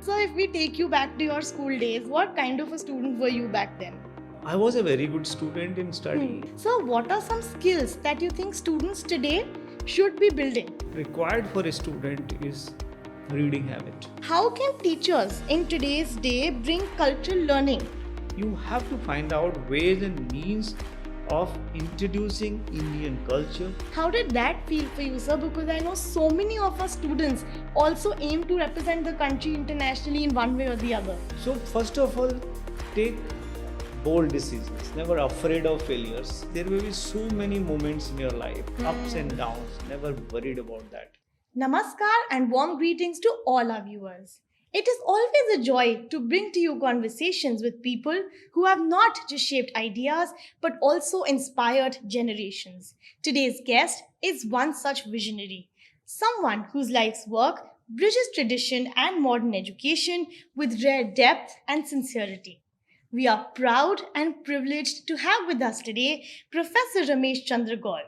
So, if we take you back to your school days, what kind of a student were you back then? I was a very good student in study. So, what are some skills that you think students today should be building? Required for a student is reading habit. How can teachers in today's day bring cultural learning? You have to find out ways and means of introducing Indian culture. How did that feel for you, sir? Because I know so many of our students also aim to represent the country internationally in one way or the other. So first of all, take bold decisions. Never afraid of failures. There will be so many moments in your life, ups and downs. Never worried about that. Namaskar and warm greetings to all our viewers. It is always a joy to bring to you conversations with people who have not just shaped ideas but also inspired generations. Today's guest is one such visionary, someone whose life's work bridges tradition and modern education with rare depth and sincerity. We are proud and privileged to have with us today Professor Ramesh Chandra Gaur.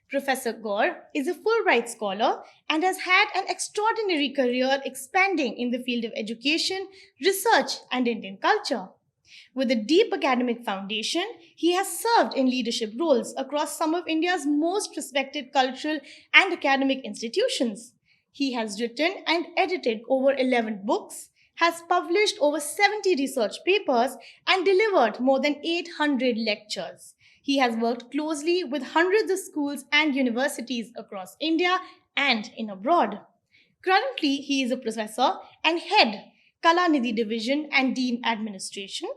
Professor Gaur is a Fulbright scholar and has had an extraordinary career expanding in the field of education, research, and Indian culture. With a deep academic foundation, he has served in leadership roles across some of India's most respected cultural and academic institutions. He has written and edited over 11 books, has published over 70 research papers, and delivered more than 800 lectures. He has worked closely with hundreds of schools and universities across India and in abroad. Currently, he is a professor and head Kalanidhi Division and Dean Administration.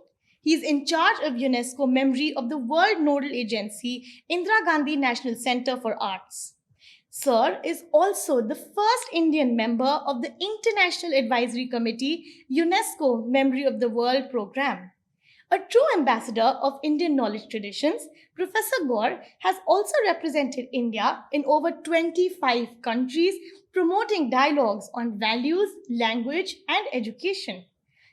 He is in charge of UNESCO Memory of the World Nodal Agency, Indira Gandhi National Center for Arts. Sir is also the first Indian member of the International Advisory Committee UNESCO Memory of the World program. A true ambassador of Indian knowledge traditions, Professor Gaur has also represented India in over 25 countries, promoting dialogues on values, language, and education.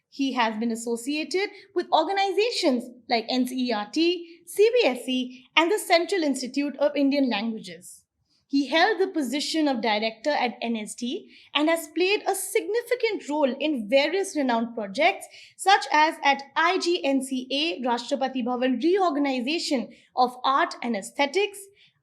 He has been associated with organizations like NCERT, CBSE, and the Central Institute of Indian Languages. He held the position of director at NSD and has played a significant role in various renowned projects such as at IGNCA Rashtrapati Bhavan Reorganization of Art and Aesthetics,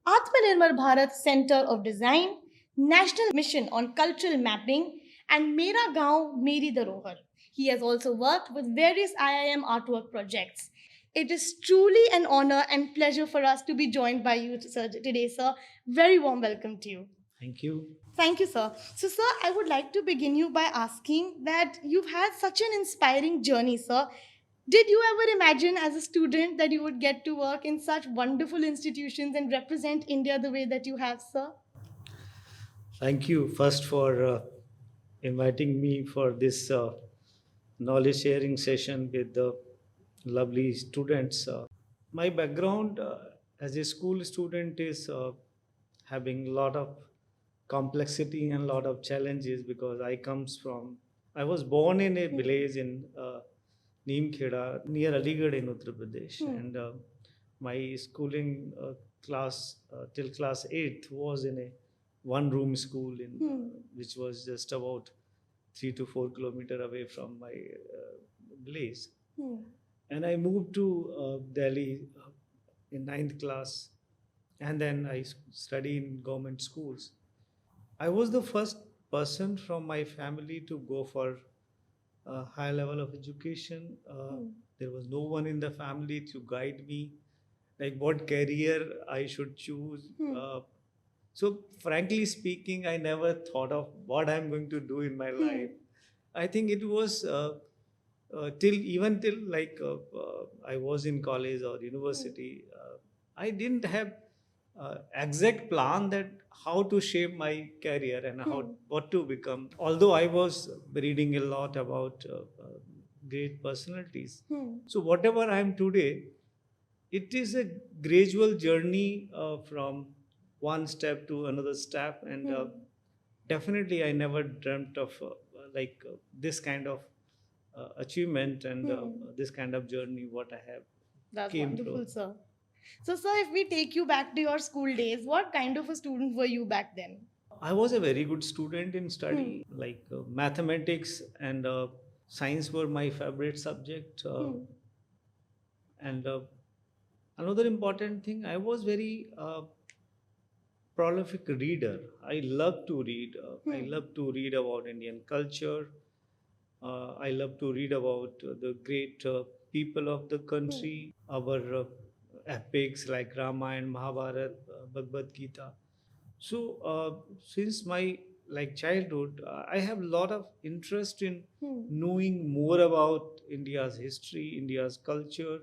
Atmanirbhar Bharat Center of Design, National Mission on Cultural Mapping, and Mera Gaon Meri Dharohar. He has also worked with various IIM artwork projects. It is truly an honor and pleasure for us to be joined by you sir, today, sir. Very warm welcome to you. Thank you. Thank you, sir. So, sir, I would like to begin you by asking that you've had such an inspiring journey, sir. Did you ever imagine as a student that you would get to work in such wonderful institutions and represent India the way that you have, sir? Thank you first for inviting me for this knowledge sharing session with the lovely students. My background as a school student is having a lot of complexity and a lot of challenges because I was born in a village in Neemkheda near Aligarh in Uttar Pradesh, and my schooling till class 8th was in a one room school which was just about 3 to 4 kilometers away from my village. And I moved to Delhi in ninth class, and then I studied in government schools. I was the first person from my family to go for a high level of education. There was no one in the family to guide me, like what career I should choose. So, frankly speaking, I never thought of what I'm going to do in my life. I think it was till I was in college or university. I didn't have exact plan that how to shape my career and how what to become. Although I was reading a lot about great personalities. So whatever I am today, it is a gradual journey from one step to another step, and definitely I never dreamt of this kind of achievement and this kind of journey what I have That's came wonderful, through. sir. So, sir, if we take you back to your school days, what kind of a student were you back then? I was a very good student in study, like mathematics and science were my favorite subject. And another important thing, I was very prolific reader. I love to read. I love to read about Indian culture. I love to read about the great people of the country, our epics like Ramayana, Mahabharata, Bhagavad Gita. So since my like childhood, I have a lot of interest in knowing more about India's history, India's culture,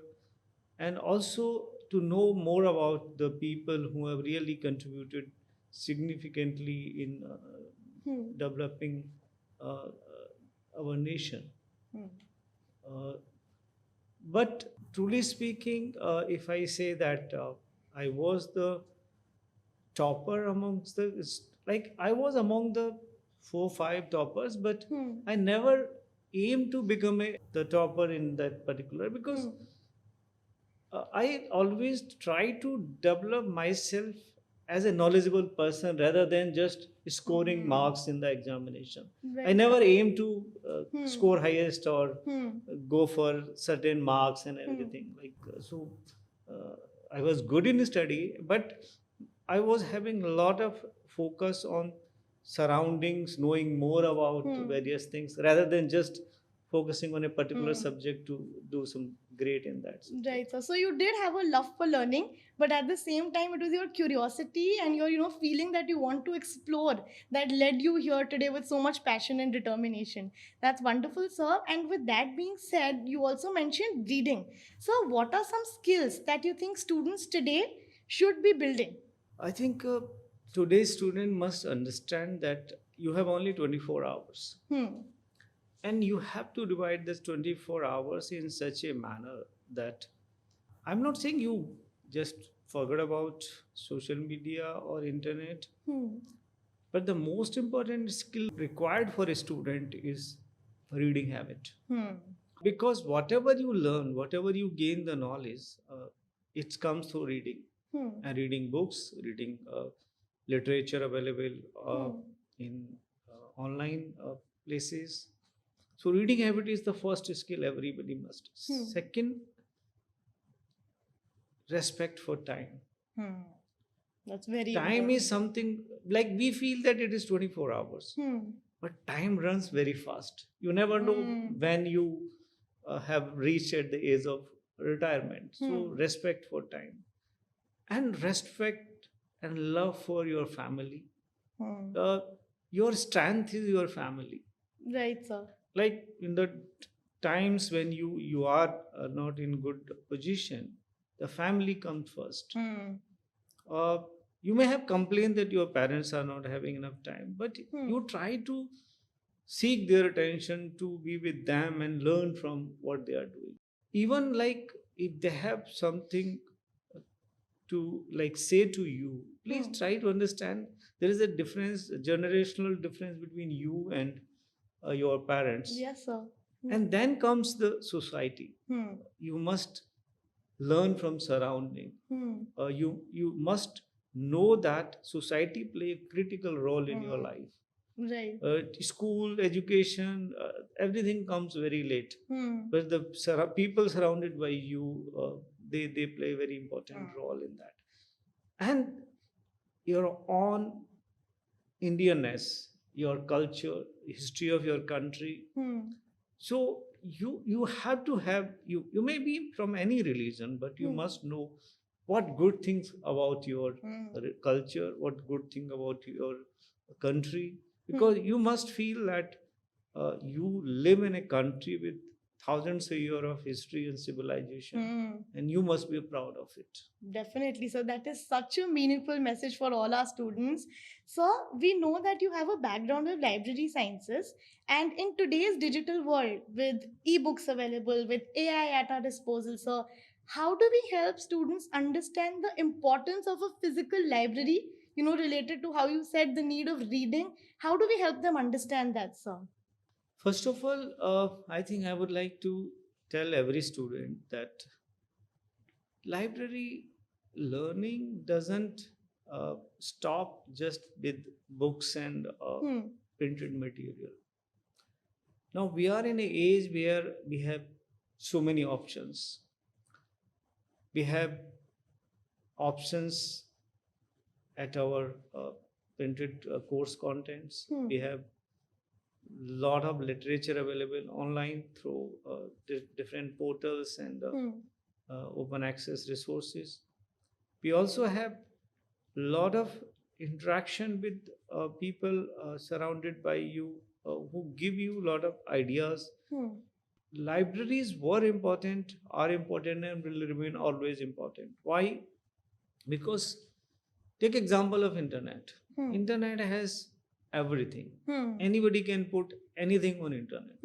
and also to know more about the people who have really contributed significantly in developing our nation. Uh, but truly speaking, if I say that I was the topper amongst the, like I was among the 4 5 toppers, but I never aimed to become the topper in that particular, because I always try to develop myself as a knowledgeable person rather than just scoring marks in the examination. I Right. never aim to score highest or go for certain marks and everything. Like I was good in study, but I was having a lot of focus on surroundings, knowing more about various things rather than just focusing on a particular subject to do some great in that subject. Right, sir. So you did have a love for learning, but at the same time, it was your curiosity and your, feeling that you want to explore that led you here today with so much passion and determination. That's wonderful, sir. And with that being said, you also mentioned reading. So, what are some skills that you think students today should be building? I think today's student must understand that you have only 24 hours. And you have to divide this 24 hours in such a manner that I'm not saying you just forget about social media or internet, but the most important skill required for a student is reading habit. Because whatever you learn, whatever you gain the knowledge, it comes through reading. And reading books, reading literature available in online places. So reading habit is the first skill everybody must. Second, respect for time. That's very Time important. is something like we feel that it is 24 hours, but time runs very fast. You never know when you have reached at the age of retirement. So respect for time and respect and love for your family. Uh, your strength is your family. Right, sir. Like in the times when you are not in good position, the family comes first. uh, you may have complained that your parents are not having enough time, but you try to seek their attention, to be with them and learn from what they are doing. Even like if they have something to like say to you, please try to understand there is a difference, a generational difference between you and your parents. Yes, sir. And then comes the society. You must learn from surrounding. You must know that society play a critical role in your life. Right. School education, everything comes very late, but the people surrounded by you, they play a very important role in that. And your own Indianness, your culture, history of your country. So you have to have, you may be from any religion, but you must know what good things about your culture, what good thing about your country, because you must feel that you live in a country with thousands of years of history and civilization, and you must be proud of it. Definitely. So that is such a meaningful message for all our students. So we know that you have a background of library sciences, and in today's digital world, with ebooks available, with AI at our disposal, so how do we help students understand the importance of a physical library? Related to how you said the need of reading. How do we help them understand that, sir? First of all, I think I would like to tell every student that library learning doesn't stop just with books and printed material. Now we are in an age where we have so many options. We have options at our printed course contents. We have lot of literature available online through different portals and open access resources. We also have lot of interaction with people surrounded by you who give you a lot of ideas. Libraries were important, are important, and will remain always important. Why? Because take example of internet. Internet has everything. Anybody can put anything on internet.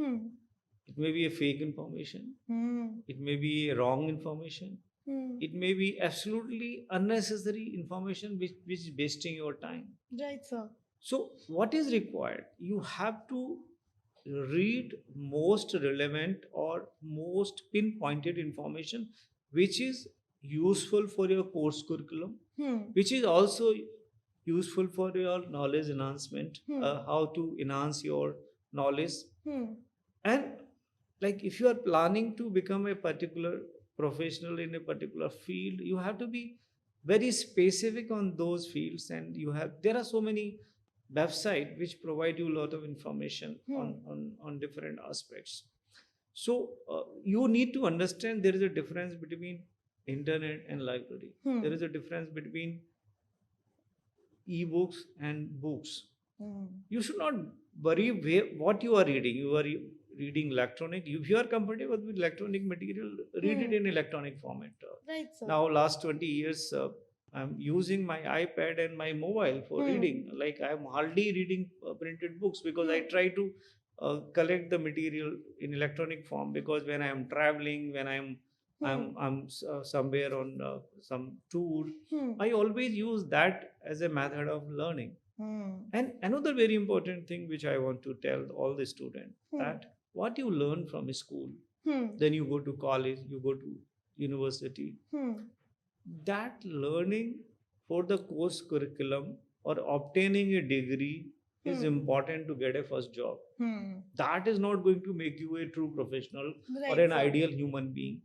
It may be a fake information. It may be a wrong information. It may be absolutely unnecessary information which is wasting your time. Right, sir. So what is required? You have to read most relevant or most pinpointed information which is useful for your course curriculum, which is also useful for your knowledge enhancement, how to enhance your knowledge. And like if you are planning to become a particular professional in a particular field, you have to be very specific on those fields, and there are so many website which provide you a lot of information on different aspects. So you need to understand there is a difference between internet and library. There is a difference between e-books and books. You should not worry what you are reading. You are reading electronic. If you are comfortable with electronic material, read it in electronic format. Right, sir. Now, last 20 years, I'm using my iPad and my mobile for reading. Like I'm hardly reading printed books because I try to collect the material in electronic form, because when I am traveling, when I'm somewhere on some tour, I always use that as a method of learning. And another very important thing which I want to tell all the students, that what you learn from school, then you go to college, you go to university, that learning for the course curriculum or obtaining a degree is important to get a first job. That is not going to make you a true professional or an ideal human being.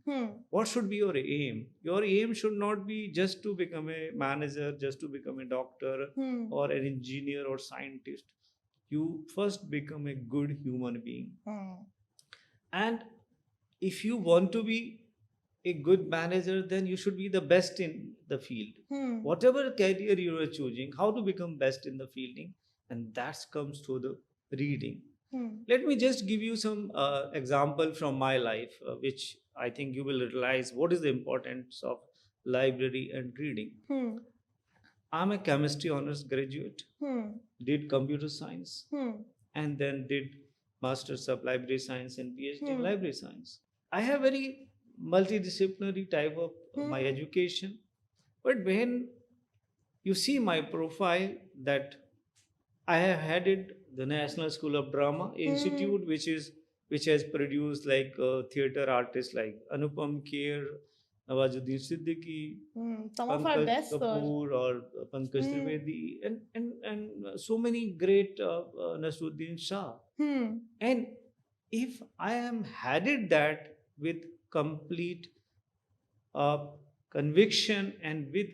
What should be your aim? Your aim should not be just to become a manager, just to become a doctor or an engineer or scientist. You first become a good human being. And if you want to be a good manager, then you should be the best in the field. Whatever career you are choosing, how to become best in the fielding, and that comes through the reading. Let me just give you some example from my life, which I think you will realize what is the importance of library and reading. I'm a chemistry honors graduate, did computer science, and then did Masters of Library Science and PhD in Library Science. I have very multidisciplinary type of my education, but when you see my profile, that I have headed the National School of Drama Institute, which has produced like theater artists like Anupam Kher, Nawazuddin Siddiqui, Some of our Pankaj best, sir. Kapoor, or Pankaj Trivedi, and so many great Nasruddin Shah. And if I am headed that with complete conviction and with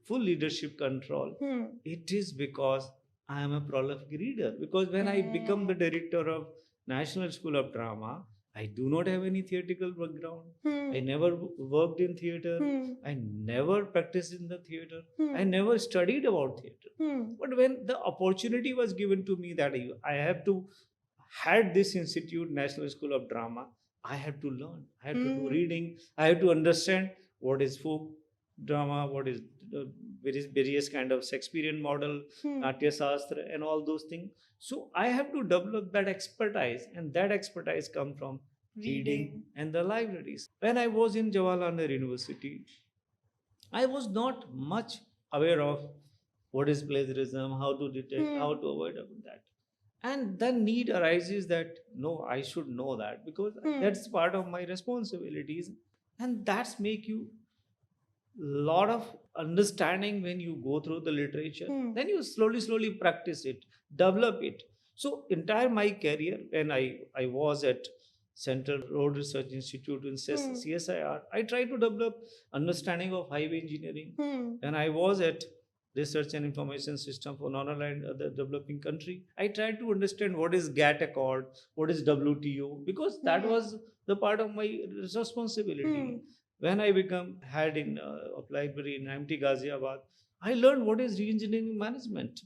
full leadership control, it is because I am a prolific reader. Because when I become the director of National School of Drama, I do not have any theatrical background. I never worked in theater. I never practiced in the theater. I never studied about theater. But when the opportunity was given to me that I have to head this institute, National School of Drama, I have to learn. I have to do reading. I have to understand what is folk drama, what is various kind of Shakespearean model, Natya Shastra, and all those things. So I have to develop that expertise, and that expertise come from reading and the libraries. When I was in Jawaharlal Nehru University, I was not much aware of what is plagiarism, how to detect, how to avoid that. And then need arises that no, I should know that, because that's part of my responsibilities, and that's make you lot of understanding when you go through the literature. Then you slowly practice it, develop it. So entire my career, when I was at Central Road Research Institute in CSIR, I tried to develop understanding of highway engineering. When I was at Research and Information System for non-aligned other developing country, I tried to understand what is GATT Accord, what is WTO, because that was the part of my responsibility. When I become head in of library in IMT Ghaziabad, I learned what is re-engineering management.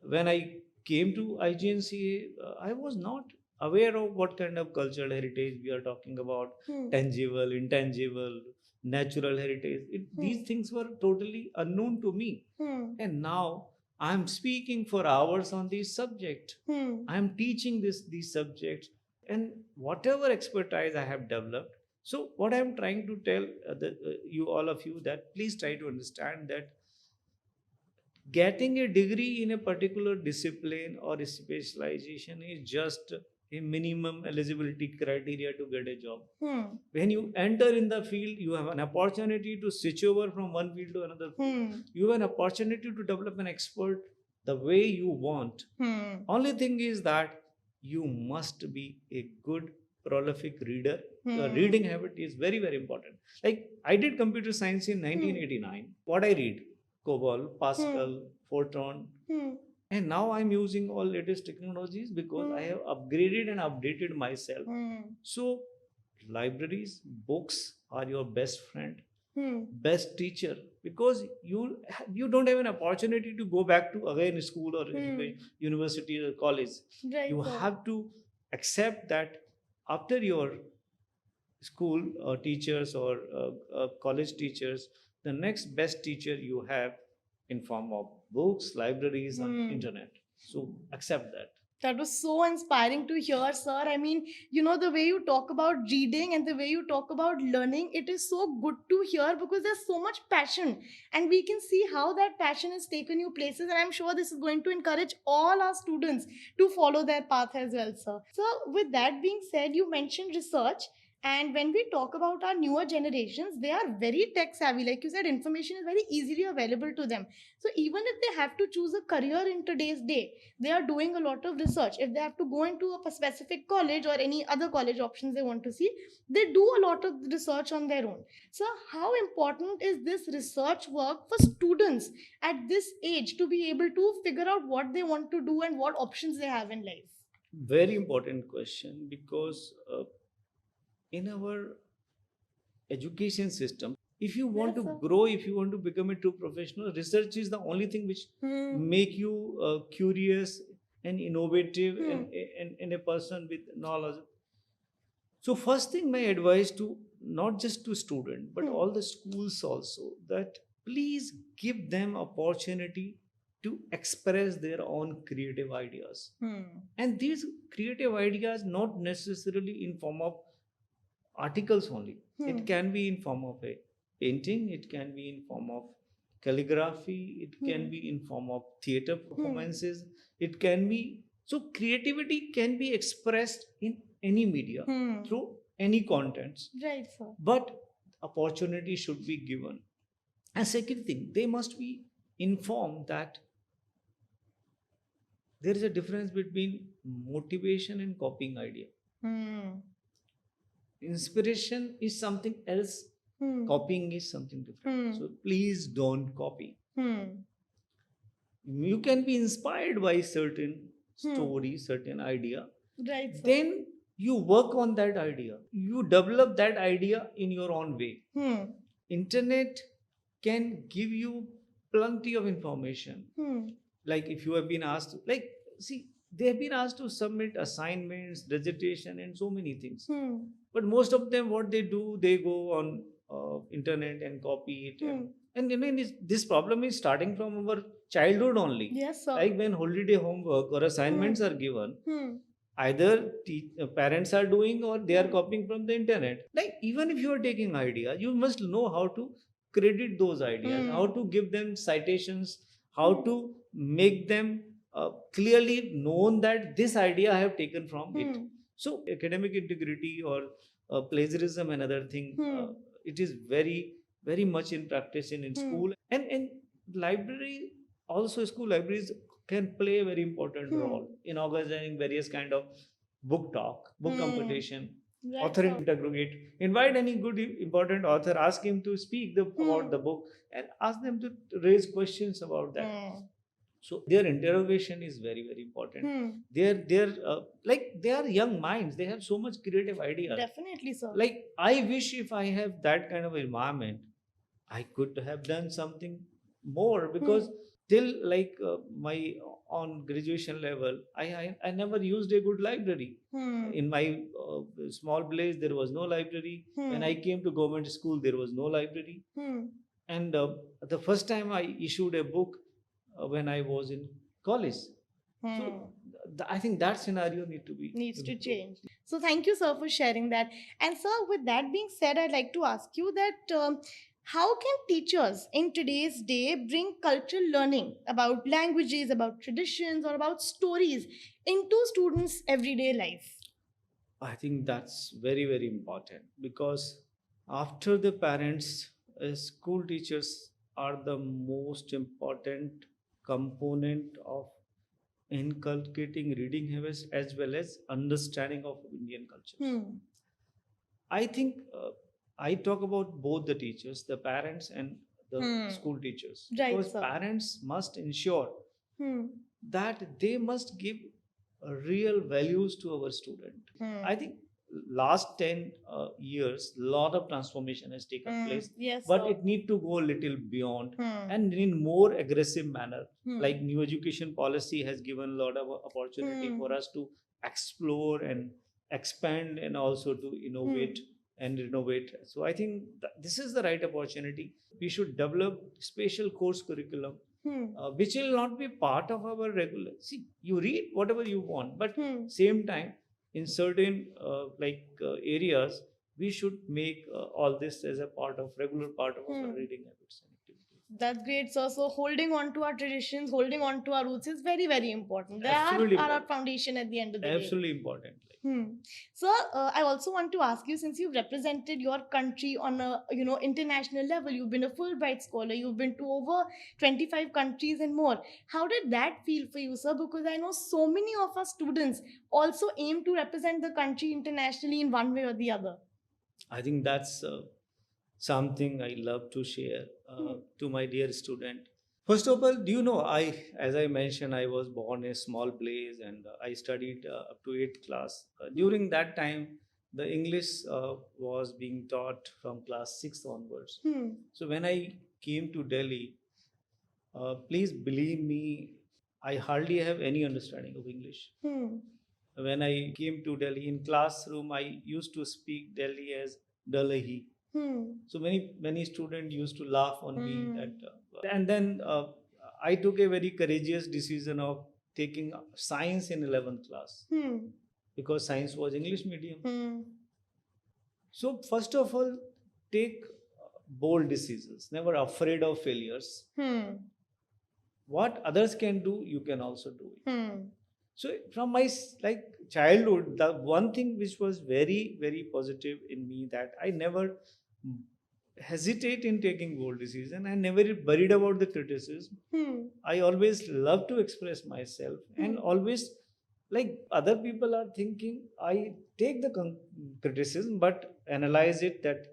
When I came to IGNCA, I was not aware of what kind of cultural heritage we are talking about, tangible, intangible, natural heritage. These things were totally unknown to me. And now I'm speaking for hours on this subject. I'm teaching these subjects, and whatever expertise I have developed. So what I'm trying to tell you all of you, that please try to understand that getting a degree in a particular discipline or a specialization is just a minimum eligibility criteria to get a job. When you enter in the field, you have an opportunity to switch over from one field to another field. You have an opportunity to develop an expert the way you want. Only thing is that you must be a good prolific reader. The reading habit is very, very important. Like I did computer science in 1989. What I read? COBOL, Pascal, Fortran. And now I'm using all latest technologies because I have upgraded and updated myself. So libraries, books are your best friend, best teacher, because you don't have an opportunity to go back to again school or university or college. Right, you have to accept that after your school teachers or college teachers, the next best teacher you have in form of books, libraries, and internet. So accept that. That was so inspiring to hear, sir. I mean, the way you talk about reading and the way you talk about learning, it is so good to hear because there's so much passion. And we can see how that passion has taken you places. And I'm sure this is going to encourage all our students to follow their path as well, sir. So, with that being said, you mentioned research. And when we talk about our newer generations, they are very tech savvy. Like you said, information is very easily available to them. So even if they have to choose a career in today's day, they are doing a lot of research. If they have to go into a specific college or any other college options they want to see, they do a lot of research on their own. So how important is this research work for students at this age to be able to figure out what they want to do and what options they have in life? Very important question, because in our education system, if you want to grow, if you want to become a true professional, research is the only thing which make you curious and innovative, and a person with knowledge. So first thing, my advice to not just to student but all the schools also, that please give them opportunity to express their own creative ideas. And these creative ideas not necessarily in form of articles only. It can be in form of a painting, it can be in form of calligraphy, it can be in form of theater performances, it can be, so creativity can be expressed in any media through any contents. Right, sir. But opportunity should be given. And second thing, they must be informed that there is a difference between motivation and copying idea. Inspiration is something else, copying is something different. So please don't copy. You can be inspired by certain story, certain idea. Right, sir. Then you work on that idea, you develop that idea in your own way. Internet can give you plenty of information. Like if you have been asked, like, see, they have been asked to submit assignments, dissertation, and so many things. But most of them, what they do, they go on internet and copy it. And this problem is starting from our childhood only. Yes, sir. Like when holiday homework or assignments are given, either parents are doing or they are copying from the internet. Like even if you are taking idea, you must know how to credit those ideas, how to give them citations, how to make them clearly known that this idea I have taken from it. So academic integrity or plagiarism, another thing, it is very very much in practice in school. And library, also school libraries can play a very important role in organizing various kind of book talk, book competition, Right, author sir. interrogate. Invite any good important author, ask him to speak about the book, and ask them to raise questions about that. So their interrogation is very very important. They're like they are young minds, they have so much creative ideas. Definitely, sir. Like I wish if I have that kind of environment, I could have done something more, because till like my on graduation level, I never used a good library. In my small village there was no library. When I came to government school there was no library. And the first time I issued a book when I was in college. So I think that scenario Needs to improved. change. So thank you, sir, for sharing that. And sir, with that being said, I'd like to ask you that how can teachers in today's day bring cultural learning about languages, about traditions, or about stories into students' everyday life? I think that's very, very important, because after the parents, school teachers are the most important component of inculcating reading habits as well as understanding of Indian culture. I think I talk about both the teachers, the parents, and the school teachers. Right, Because sir. parents must ensure Hmm. that they must give real values to our student. Hmm. I think last 10 years, lot of transformation has taken place, Yes, but sir. it need to go a little beyond and in more aggressive manner. Like new education policy has given a lot of opportunity for us to explore and expand, and also to innovate and renovate. So I think this is the right opportunity. We should develop special course curriculum which will not be part of our regular. See, you read whatever you want, but same time, in certain areas, we should make all this as a part of regular part of our reading habits and activities. That's great, sir. So holding on to our traditions, holding on to our roots is very, very important. They Absolutely are our important. foundation at the end of the day. Absolutely important. Sir, I also want to ask you, since you've represented your country on a international level, you've been a Fulbright scholar, you've been to over 25 countries and more. How did that feel for you, sir? Because I know so many of our students also aim to represent the country internationally in one way or the other. I think that's something I love to share to my dear student. First of all, do you know, as I mentioned, I was born in a small place, and I studied up to 8th class. During that time, the English was being taught from class 6 onwards. So when I came to Delhi, please believe me, I hardly have any understanding of English. When I came to Delhi in classroom, I used to speak Delhi as Dalahi. So many students used to laugh on me. And then I took a very courageous decision of taking science in 11th class, because science was English medium. So first of all, take bold decisions. Never afraid of failures. What others can do, you can also do it. So from my childhood, the one thing which was very very positive in me, that I never hesitate in taking bold decision. I never worried about the criticism. I always love to express myself, and always, like other people are thinking, I take the criticism, but analyze it, that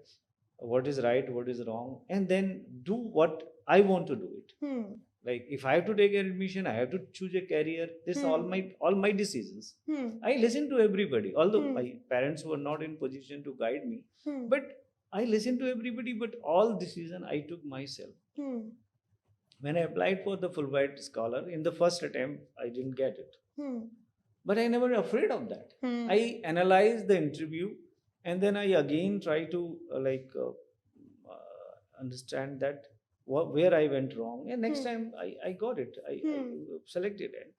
what is right, what is wrong, and then do what I want to do it. Like if I have to take an admission, I have to choose a career. This all my decisions. I listen to everybody, although my parents were not in position to guide me, but I listened to everybody. But all decision I took myself. When I applied for the Fulbright scholar, in the first attempt, I didn't get it. But I never afraid of that. I analyzed the interview, and then I again try to understand that where I went wrong, and next time I got it. I selected it,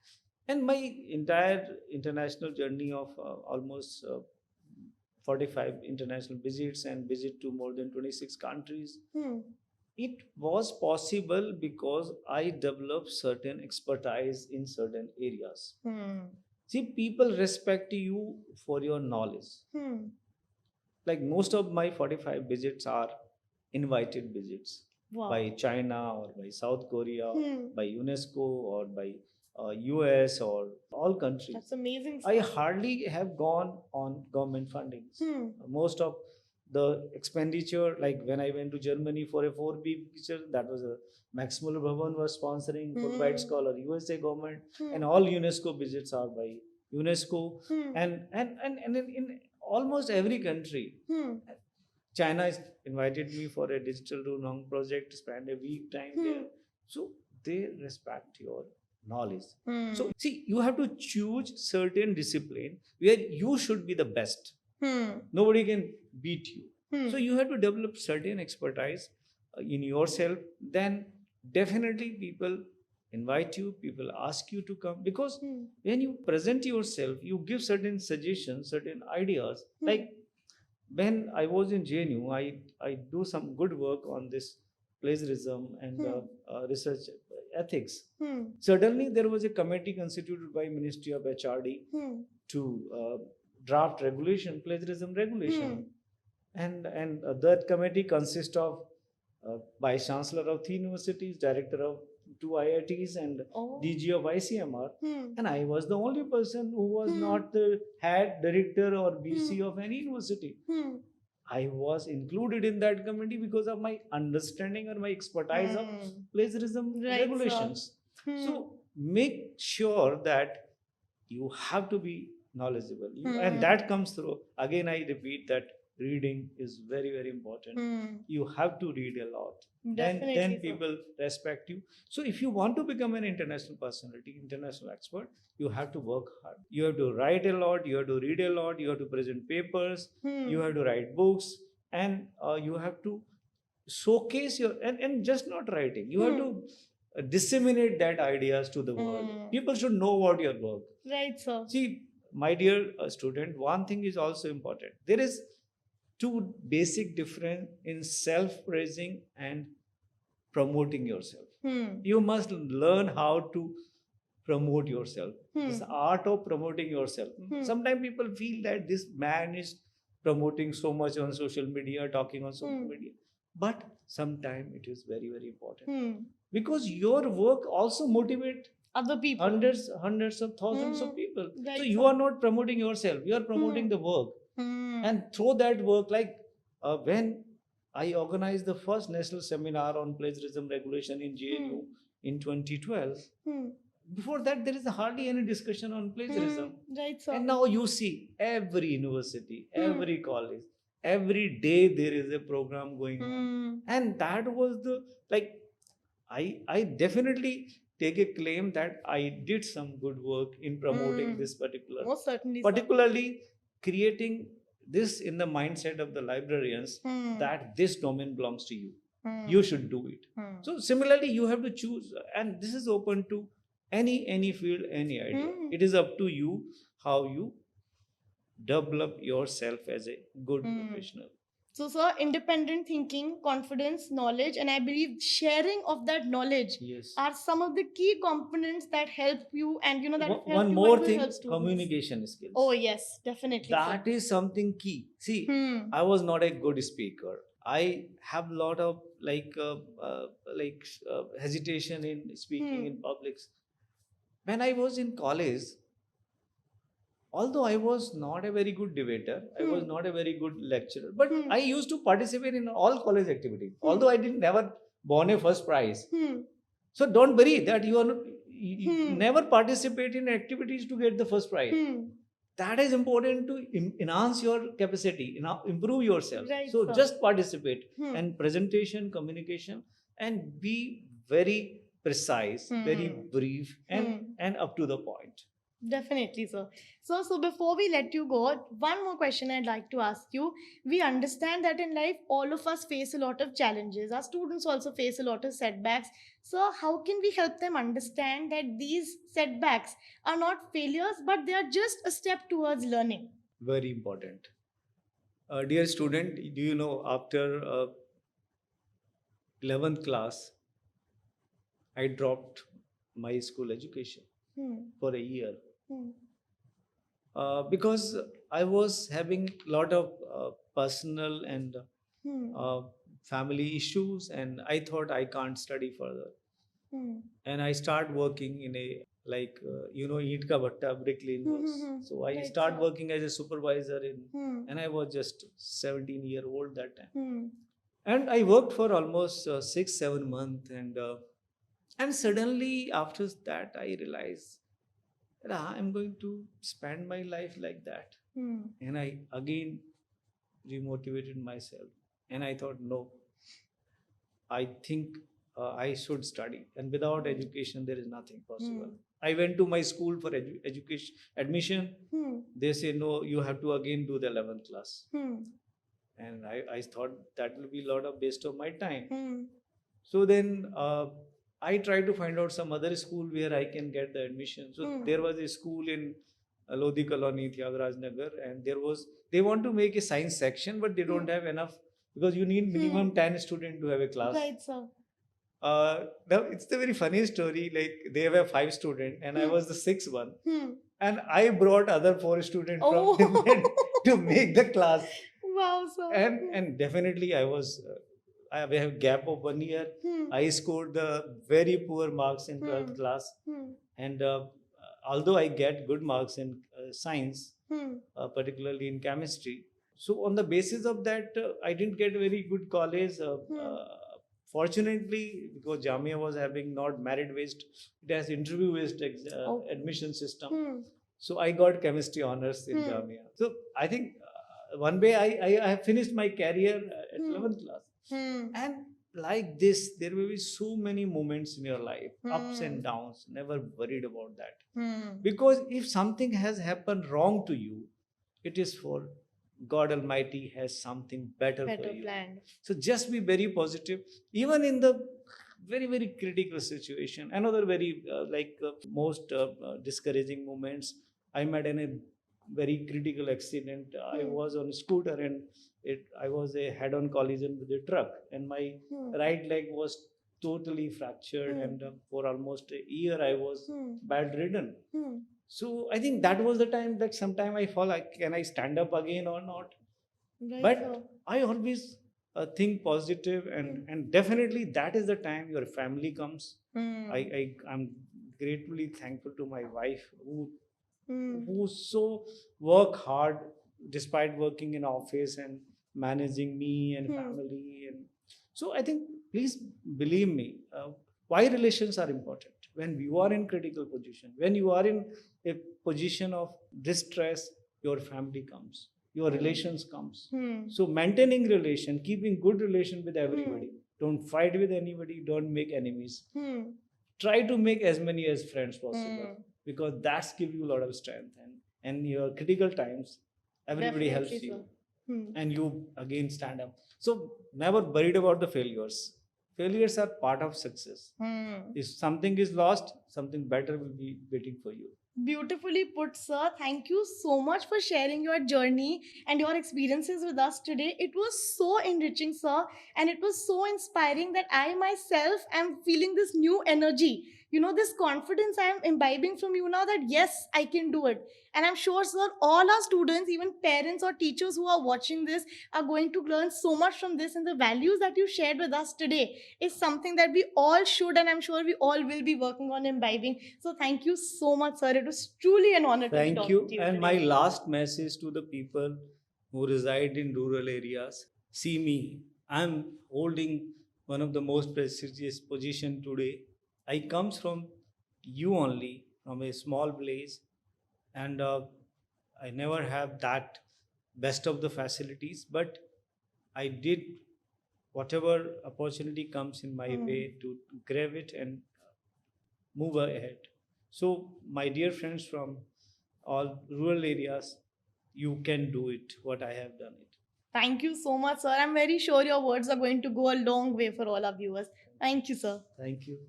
and my entire international journey of almost 45 international visits and visit to more than 26 countries. It was possible because I developed certain expertise in certain areas. See, people respect you for your knowledge. Like most of my 45 visits are invited visits Wow. by China or by South Korea, Hmm. by UNESCO or by US or all countries. That's amazing. I Sir. hardly have gone on government fundings. Hmm. Most of the expenditure, like when I went to Germany for a 4B picture, that was a Maximal Bhavan was sponsoring, Fulbright Scholar, USA government, and all UNESCO visits are by UNESCO. And in almost every country, China has invited me for a digital Runong project, spend a week time there. So they respect your knowledge. So see, you have to choose certain discipline where you should be the best. Nobody can beat you. So you have to develop certain expertise in yourself. Then definitely people invite you, people ask you to come, because when you present yourself, you give certain suggestions, certain ideas. Like when I was in JNU, I do some good work on this plagiarism and research ethics. Certainly, there was a committee constituted by Ministry of HRD to draft regulation, plagiarism regulation, and that committee consists of vice chancellor of 3 universities, director of 2 IITs, and DG of ICMR. And I was the only person who was not the head director or BC of any university. I was included in that committee because of my understanding or my expertise of plagiarism regulations. So make sure that you have to be knowledgeable. And that comes through, again I repeat that reading is very, very important. You have to read a lot. Definitely, then people respect you. So if you want to become an international personality, international expert, you have to work hard. You have to write a lot, you have to read a lot, you have to present papers, you have to write books, and you have to showcase your, and just not writing, you have to disseminate that ideas to the world. People should know about your work. Right, sir. See, my dear student, one thing is also important. There is two basic difference in self-praising and promoting yourself. You must learn how to promote yourself. This art of promoting yourself. Sometimes people feel that this man is promoting so much on social media, talking on social media. But sometimes it is very, very important. Because your work also motivate other people, hundreds of thousands of people. Right. So you are not promoting yourself, you are promoting the work. And through that work, like when I organized the first national seminar on plagiarism regulation in JNU in 2012. Before that, there is hardly any discussion on plagiarism. Right, sir. And now you see every university, every college, every day there is a program going on. And that was the, like, I definitely take a claim that I did some good work in promoting this particular. Most certainly, particularly creating this in the mindset of the librarians that this domain belongs to you. You should do it. So similarly, you have to choose, and this is open to any field, any idea. It is up to you how you develop yourself as a good professional. So, sir, independent thinking, confidence, knowledge, and I believe sharing of that knowledge, yes, are some of the key components that help you, and you know that help one you more thing, help students. Communication skills. Oh yes, definitely. That is something key. See, I was not a good speaker. I have a lot of hesitation in speaking in publics. When I was in college, although I was not a very good debater, I was not a very good lecturer, but I used to participate in all college activities. Although I didn't never won a first prize. So don't worry that you are not, you never participate in activities to get the first prize. That is important to enhance your capacity, improve yourself. Right, so sir. Just participate and presentation, communication, and be very precise, very brief, and up to the point. Definitely, sir. So before we let you go, one more question I'd like to ask you. We understand that in life, all of us face a lot of challenges. Our students also face a lot of setbacks. So how can we help them understand that these setbacks are not failures, but they are just a step towards learning? Very important. Dear student, do you know after 11th class, I dropped my school education for a year. Because I was having a lot of personal and family issues, and I thought I can't study further. And I start working in a like eat ka bhatta bricklain works. So I Right, start sir. working as a supervisor and I was just 17-year-old that time. And I worked for almost 6-7 months, and suddenly after that I realized that I'm going to spend my life like that. And I again remotivated myself, and I thought, no, I think I should study, and without education, there is nothing possible. I went to my school for education admission. They say, no, you have to again do the 11th class. And I thought that will be a lot of waste of my time. So then I tried to find out some other school where I can get the admission. So there was a school in Lodi Colony, Tyagaraja Nagar, and they want to make a science section, but they don't have enough because you need minimum 10 students to have a class. Right, sir. Now it's the very funny story. Like they have 5 students, and I was the sixth one, and I brought other 4 students from different to make the class. Wow, sir. And definitely I was. I have a gap of 1 year. I scored the very poor marks in 12th class, and although I get good marks in science, particularly in chemistry. So on the basis of that, I didn't get very good college. Fortunately, because Jamia was having not merit based, it has interview based admission system. So I got chemistry honors in Jamia. So I think one way I have finished my career at 11th class. And like this, there will be so many moments in your life, ups and downs. Never worried about that. Because if something has happened wrong to you, it is for God Almighty has something better for you. Planned. So just be very positive, even in the very very critical situation. Another very most discouraging moments. I met in a very critical accident. I was on a scooter and I was a head-on collision with a truck, and my right leg was totally fractured, and for almost a year I was bedridden. So I think that was the time that sometime I fall like, can I stand up again or not? Right, but so I always think positive, and definitely that is the time your family comes. I'm gratefully thankful to my wife who so work hard despite working in office and managing me and family. And so I think, please believe me, why relations are important. When you are in critical position, when you are in a position of distress, your family comes, your relations comes. So maintaining relation, keeping good relation with everybody. Don't fight with anybody, don't make enemies. Try to make as many as friends possible, because that's give you a lot of strength, and your critical times everybody helps you, sir. And you again stand up. So never worried about the failures are part of success. If something is lost, something better will be waiting for you. Beautifully put, sir. Thank you so much for sharing your journey and your experiences with us today. It was so enriching, sir, and it was so inspiring that I myself am feeling this new energy. You know, this confidence I am imbibing from you now that yes, I can do it. And I'm sure, sir, all our students, even parents or teachers who are watching this, are going to learn so much from this. And the values that you shared with us today is something that we all should, and I'm sure we all will be working on imbibing. So thank you so much, sir. It was truly an honor to be talking to you. And my last message to the people who reside in rural areas: see me. I'm holding one of the most prestigious position today. I comes from you only, from a small place, and I never have that best of the facilities, but I did whatever opportunity comes in my way to grab it and move ahead. So, my dear friends from all rural areas, you can do it, what I have done it. Thank you so much, sir. I'm very sure your words are going to go a long way for all our viewers. Thank you, sir. Thank you.